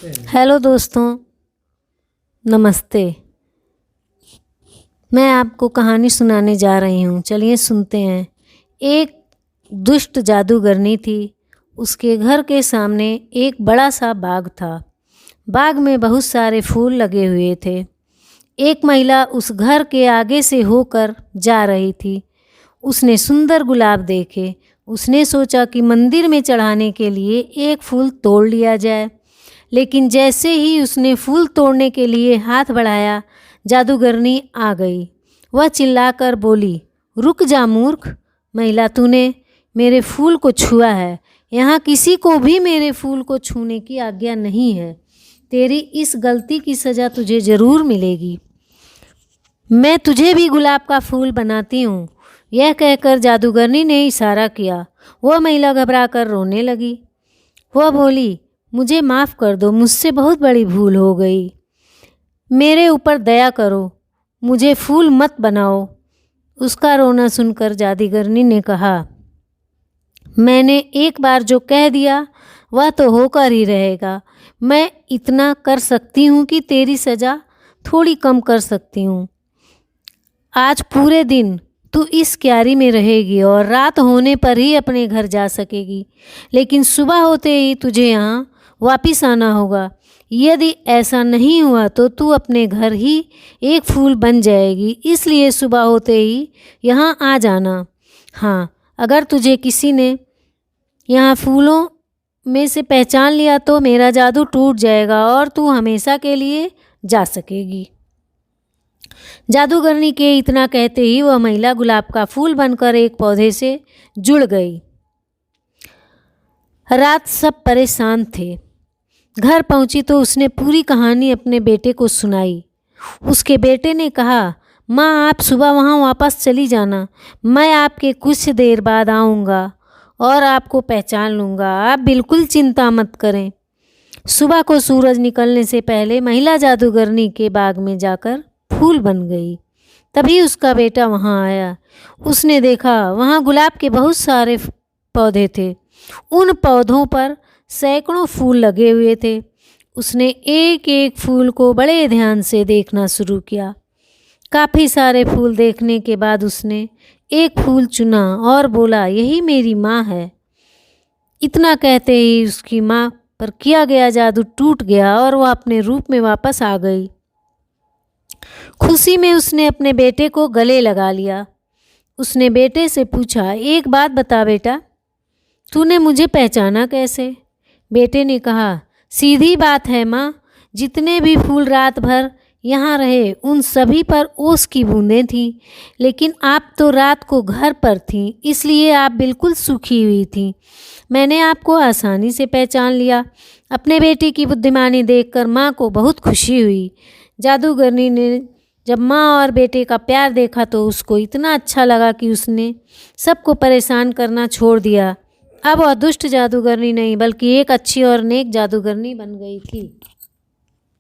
Hello दोस्तों, नमस्ते। मैं आपको कहानी सुनाने जा रही हूँ। चलिए सुनते हैं। एक दुष्ट जादूगरनी थी। उसके घर के सामने एक बड़ा सा बाग था। बाग में बहुत सारे फूल लगे हुए थे। एक महिला उस घर के आगे से होकर जा रही थी। उसने सुंदर गुलाब देखे। उसने सोचा कि मंदिर में चढ़ाने के लिए एक फूल तोड़ लिया जाए। लेकिन जैसे ही उसने फूल तोड़ने के लिए हाथ बढ़ाया, जादूगरनी आ गई। वह चिल्लाकर बोली, रुक जा मूर्ख महिला, तूने मेरे फूल को छुआ है। यहाँ किसी को भी मेरे फूल को छूने की आज्ञा नहीं है। तेरी इस गलती की सज़ा तुझे ज़रूर मिलेगी। मैं तुझे भी गुलाब का फूल बनाती हूँ। यह कहकर जादूगरनी ने इशारा किया। वह महिला घबराकर रोने लगी। वह बोली, मुझे माफ़ कर दो, मुझसे बहुत बड़ी भूल हो गई। मेरे ऊपर दया करो, मुझे फूल मत बनाओ। उसका रोना सुनकर जादूगरनी ने कहा, मैंने एक बार जो कह दिया वह तो होकर ही रहेगा। मैं इतना कर सकती हूँ कि तेरी सज़ा थोड़ी कम कर सकती हूँ। आज पूरे दिन तू इस क्यारी में रहेगी और रात होने पर ही अपने घर जा सकेगी। लेकिन सुबह होते ही तुझे यहाँ वापस आना होगा। यदि ऐसा नहीं हुआ तो तू अपने घर ही एक फूल बन जाएगी। इसलिए सुबह होते ही यहाँ आ जाना। हाँ, अगर तुझे किसी ने यहाँ फूलों में से पहचान लिया तो मेरा जादू टूट जाएगा और तू हमेशा के लिए जा सकेगी। जादूगरनी के इतना कहते ही वह महिला गुलाब का फूल बनकर एक पौधे से जुड़ गई। रात सब परेशान थे। घर पहुंची तो उसने पूरी कहानी अपने बेटे को सुनाई। उसके बेटे ने कहा, माँ आप सुबह वहाँ वापस चली जाना। मैं आपके कुछ देर बाद आऊँगा और आपको पहचान लूँगा। आप बिल्कुल चिंता मत करें। सुबह को सूरज निकलने से पहले महिला जादूगरनी के बाग में जाकर फूल बन गई। तभी उसका बेटा वहाँ आया। उसने देखा वहाँ गुलाब के बहुत सारे पौधे थे। उन पौधों पर सैकड़ों फूल लगे हुए थे। उसने एक एक फूल को बड़े ध्यान से देखना शुरू किया। काफ़ी सारे फूल देखने के बाद उसने एक फूल चुना और बोला, यही मेरी माँ है। इतना कहते ही उसकी माँ पर किया गया जादू टूट गया और वह अपने रूप में वापस आ गई। खुशी में उसने अपने बेटे को गले लगा लिया। उसने बेटे से पूछा, एक बात बता बेटा, तूने मुझे पहचाना कैसे? बेटे ने कहा, सीधी बात है माँ, जितने भी फूल रात भर यहाँ रहे उन सभी पर ओस की बूंदें थीं। लेकिन आप तो रात को घर पर थीं, इसलिए आप बिल्कुल सूखी हुई थीं। मैंने आपको आसानी से पहचान लिया। अपने बेटे की बुद्धिमानी देखकर माँ को बहुत खुशी हुई। जादूगरनी ने जब माँ और बेटे का प्यार देखा तो उसको इतना अच्छा लगा कि उसने सबको परेशान करना छोड़ दिया। अब वह दुष्ट जादूगरनी नहीं बल्कि एक अच्छी और नेक जादूगरनी बन गई थी।